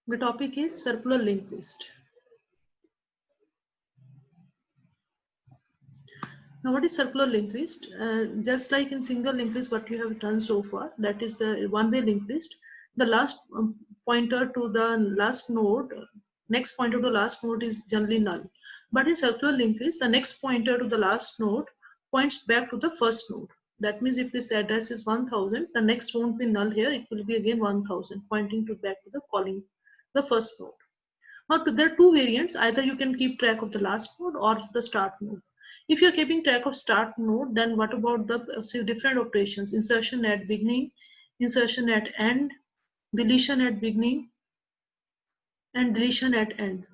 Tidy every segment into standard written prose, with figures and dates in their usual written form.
The topic is circular linked list. Now, what is circular linked list? Just like in single linked list, what you have done so far, that is the one-way linked list. The last pointer to the last node, next pointer to the last node is generally null. But in circular linked list, the next pointer to the last node points back to the first node. That means if this address is 1000, the next won't be null here. It will be again 1000, pointing to back to the calling the first node. Now, there are two variants. Either you can keep track of the last node or the start node. If you're keeping track of start node, then what about the different operations? Insertion at beginning, insertion at end, deletion at beginning, and deletion at end.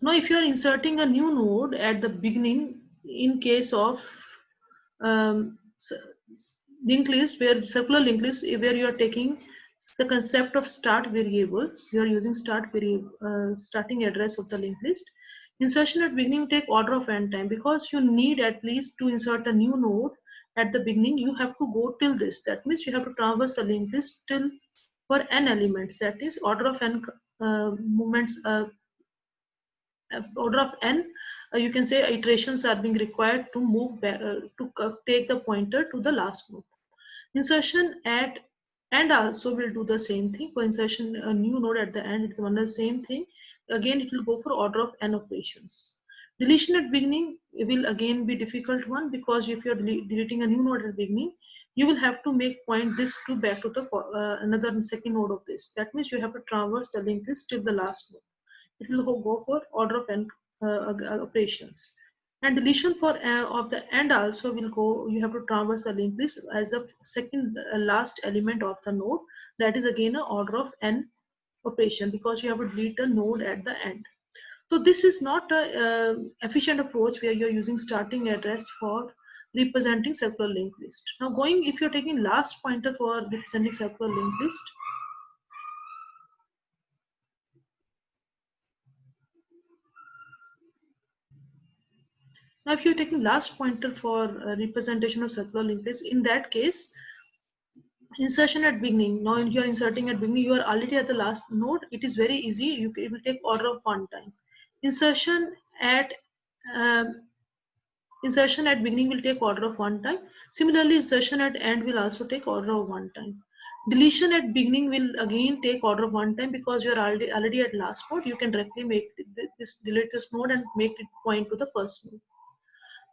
Now, if you're inserting a new node at the beginning, in case of um, linked list, where circular linked list, where you are taking the concept of start variable, you are using start variable, starting address of the linked list. Insertion at beginning take order of n time, because you need at least to insert a new node at the beginning. You have to go till this. That means you have to traverse the linked list till for n elements. That is order of n movements. Order of n, you can say iterations are being required to move back, to take the pointer to the last node. Insertion at end also will do the same thing. For insertion a new node at the end, it's one the same thing. Again, it will go for order of n operations. Deletion at beginning will again be difficult one, because if you're deleting a new node at the beginning, you will have to make point this to back to the another second node of this. That means you have to traverse the linked list till the last node. It will go for order of n operations. And deletion for of the end also will go, you have to traverse the linked list as a second last element of the node. That is again an order of n operation, because you have to delete the node at the end. So this is not a efficient approach where you're using starting address for representing circular linked list. Now going, if you're taking last pointer for representing circular linked list, now if you're taking last pointer for representation of circular linked list, in that case, insertion at beginning, now you're inserting at beginning, you are already at the last node. It is very easy. It will take order of one time. Insertion at um, insertion at beginning will take order of one time. Similarly, insertion at end will also take order of one time. Deletion at beginning will again take order of one time, because you are already at last node. You can directly make this, delete this node and make it point to the first node.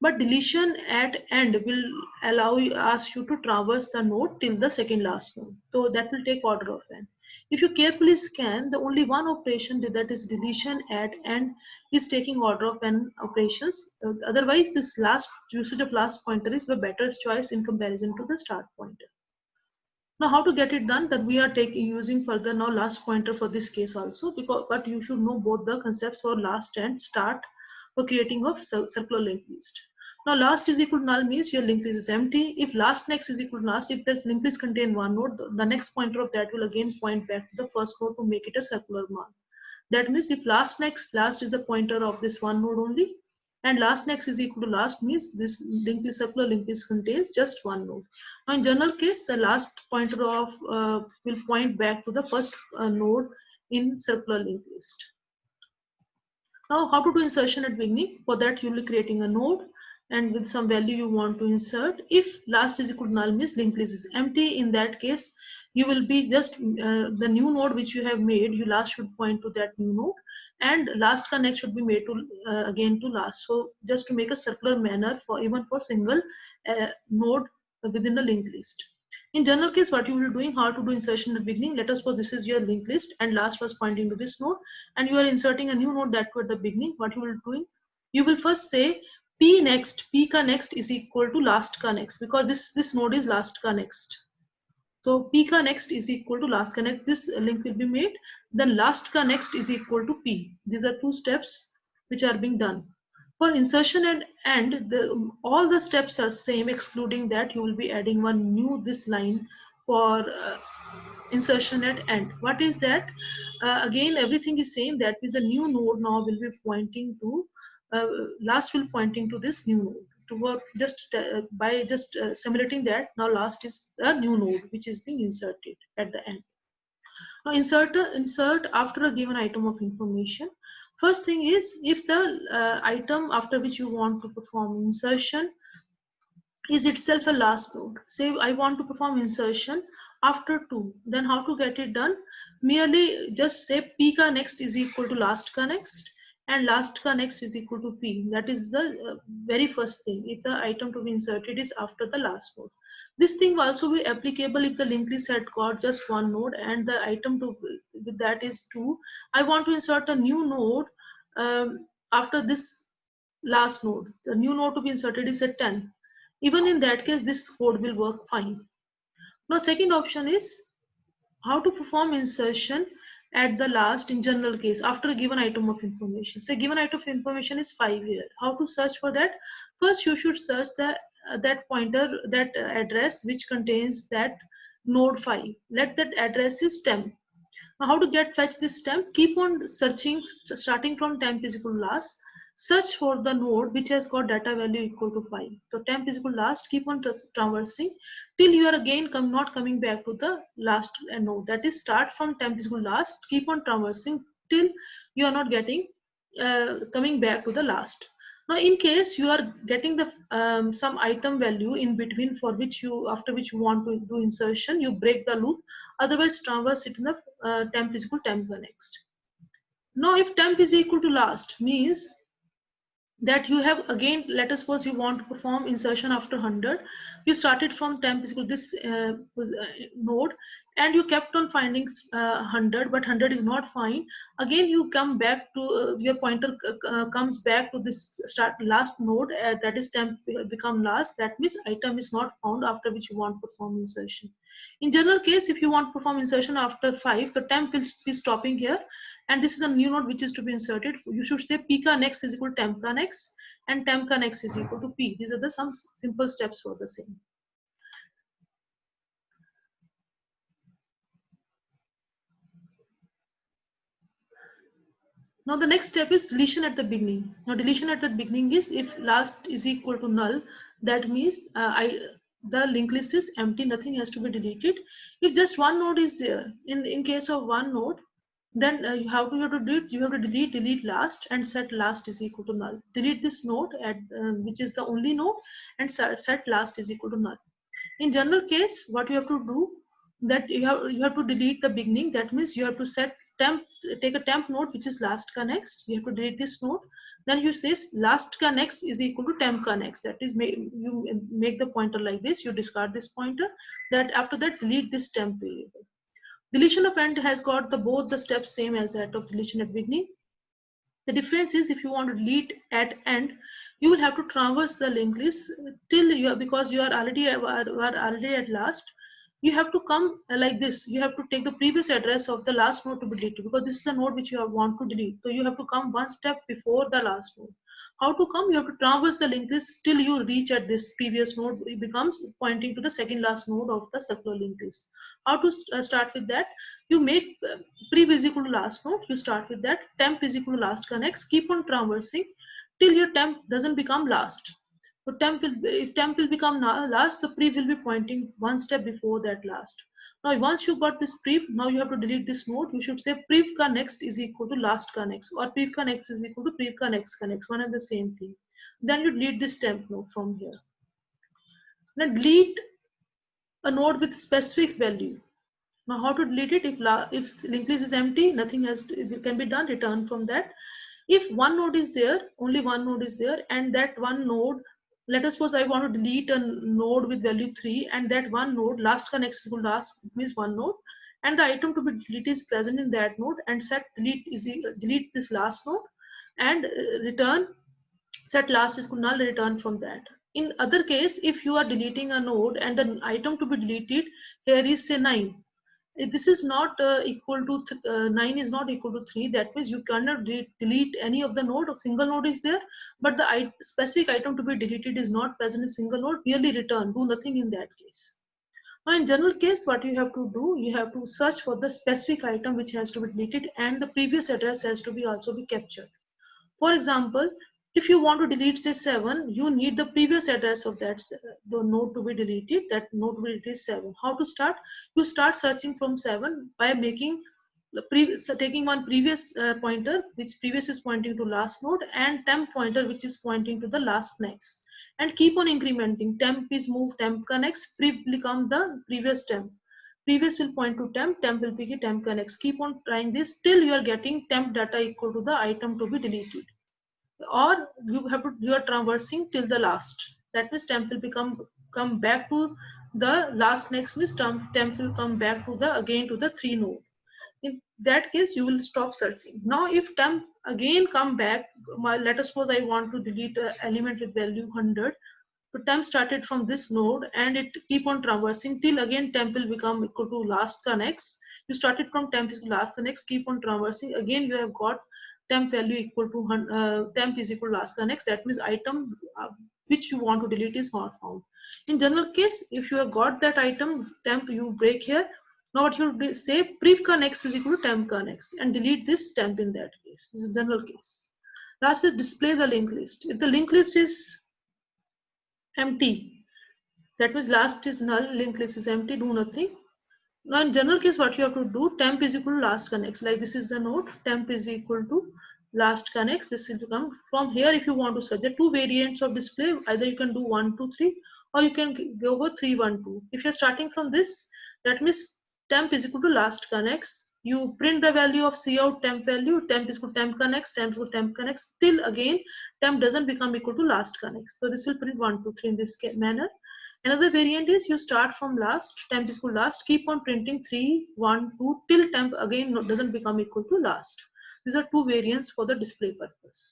But deletion at end will allow you, ask you to traverse the node till the second last node. So that will take order of n. If you carefully scan, the only one operation, that is deletion at end, is taking order of n operations. Otherwise, this last usage of last pointer is the better choice in comparison to the start pointer. Now, how to get it done? That we are taking using further now last pointer for this case also, because but you should know both the concepts for last and start for creating of circular linked list. Now, last is equal to null means your linked list is empty. If last next is equal to last, if this linked list contain one node, the next pointer of that will again point back to the first node to make it a circular mark. That means if last next, last is the pointer of this one node only, and last next is equal to last means this linked list, circular linked list contains just one node. Now in general case, the last pointer of will point back to the first node in circular linked list. Now how to do insertion at beginning? For that you will be creating a node, and with some value you want to insert. If last is equal to null means linked list is empty. In that case, you will be just the new node which you have made, you last should point to that new node, and last connect should be made to again to last. So just to make a circular manner for even for single node within the linked list. In general case, what you will be doing, how to do insertion at the beginning. Let us suppose this is your linked list and last was pointing to this node, and you are inserting a new node that to at the beginning. What you will be doing, you will first say p next, p ka next is equal to last ka next, because this node is last ka next. So p ka next is equal to last ka next. This link will be made. Then last ka next is equal to p. These are two steps which are being done. For insertion and end, all the steps are same, excluding that you will be adding one new this line for insertion at end. What is that? Again, everything is same. That is a new node now will be pointing to uh, last will pointing to this new node. To work just by just simulating that, now last is a new node which is being inserted at the end. Now insert after a given item of information. First thing is, if the item after which you want to perform insertion is itself a last node. Say I want to perform insertion after 2. Then how to get it done? Merely just say p ka next is equal to last ka next, and last ka next is equal to p. That is the very first thing. If the item to be inserted is after the last node. This thing will also be applicable if the linked list had got just one node and the item to with that is 2. I want to insert a new node after this last node. The new node to be inserted is at 10. Even in that case, this code will work fine. Now, second option is how to perform insertion at the last in general case after a given item of information. Say given item of information is 5 here. How to search for that? First, you should search that pointer, that address which contains that node 5. Let that address is temp. Now, how to fetch this temp? Keep on searching, starting from temp is equal to last. Search for the node which has got data value equal to 5. So temp is equal to last. Keep on traversing till you are again not coming back to the last node. That is, start from temp is equal to last. Keep on traversing till you are not getting coming back to the last. Now, in case you are getting the some item value in between for which you after which you want to do insertion, you break the loop. Otherwise, traverse it in the temp is equal to temp next. Now, if temp is equal to last, means that you have again, let us suppose you want to perform insertion after 100. You started from temp is equal to this node, and you kept on finding 100, but 100 is not fine. Again, you come back to your pointer comes back to this start last node, that is temp become last. That means item is not found after which you want to perform insertion. In general case, if you want to perform insertion after 5, the temp will be stopping here, and this is a new node which is to be inserted. You should say p ka next is equal to temp ka next, and temp ka next is equal to p. These are the some simple steps for the same. Now the next step is deletion at the beginning. Now deletion at the beginning is if last is equal to null, that means the linked list is empty, nothing has to be deleted. If just one node is there, in case of one node, then you have to delete last and set last is equal to null. Delete this node at which is the only node, and set last is equal to null. In general case, what you have to do, that you have to delete the beginning. That means you have to set temp, take a temp node which is last ka next. You have to delete this node. Then you say last ka next is equal to temp ka next. That is, you make the pointer like this. You discard this pointer. That after that, delete this temp variable. Deletion of end has got both the steps same as that of deletion at beginning. The difference is, if you want to delete at end, you will have to traverse the linked list till you are, because you are already at last. You have to come like this. You have to take the previous address of the last node to be deleted, because this is a node which you want to delete. So you have to come one step before the last node. How to come? You have to traverse the linked list till you reach at this previous node. It becomes pointing to the second last node of the circular linked list. How to start with that? You make prev is equal to last node. You start with that. Temp is equal to last connects. Keep on traversing till your temp doesn't become last. So if temp will become last, the prev will be pointing one step before that last. Now, once you got this prev, now you have to delete this node. You should say prev ka next is equal to last ka next, or prev ka next is equal to prev ka next ka next. One and the same thing. Then you delete this temp node from here. Now delete a node with specific value. Now, how to delete it? If linked list is empty, nothing can be done. Return from that. If one node is there, only one node is there, and that one node, let us suppose I want to delete a node with value 3, and that one node last ka next is equal to last means one node, and the item to be deleted is present in that node, and set delete this last node, and return set last is equal to null, return from that. In other case, if you are deleting a node and the item to be deleted here is say 9, if this is not equal to 9 is not equal to 3, that means you cannot delete any of the node. A single node is there, but the specific item to be deleted is not present in single node. Merely return, do nothing in that case. Now, in general case, what you have to do, you have to search for the specific item which has to be deleted, and the previous address has to be also be captured. For example, if you want to delete say 7, you need the previous address of that the node to be deleted. That node to be deleted is 7. How to start? You start searching from 7 by making So taking one previous pointer, which previous is pointing to last node, and temp pointer, which is pointing to the last next, and keep on incrementing. Temp is move, temp connects, prev become the previous temp. Previous will point to temp, temp will pick it, temp connects. Keep on trying this till you are getting temp data equal to the item to be deleted, or you are traversing till the last. That means temp will come back to the last next means temp will come back to the again to the 3 node. In that case you will stop searching. Now if temp again come back, let us suppose I want to delete an element with value 100. So temp started from this node and it keep on traversing till again temp will become equal to last connects. You started from temp is to last connects, keep on traversing, again you have got temp value equal to temp is equal to last connects. That means item which you want to delete is not found. In general case, if you have got that item temp, you break here. Now what you will say, prev connects is equal to temp connects and delete this temp in that case. This is general case. Last is display the linked list. If the linked list is empty, that means last is null, linked list is empty, do nothing. Now in general case, what you have to do, temp is equal to last connects. Like this is the node, temp is equal to last connects. This will become from here. If you want to search the two variants of display, either you can do 1 2 3 or you can go over 3 1 2. If you're starting from this, that means temp is equal to last connects. You print the value of cout temp value, temp is equal to temp connects, temp is equal to temp connects, till again temp doesn't become equal to last connects. So this will print 1 2 3 in this manner. Another variant is you start from last, temp is equal to last, keep on printing 3 1 2 till temp again doesn't become equal to last. These are two variants for the display purpose.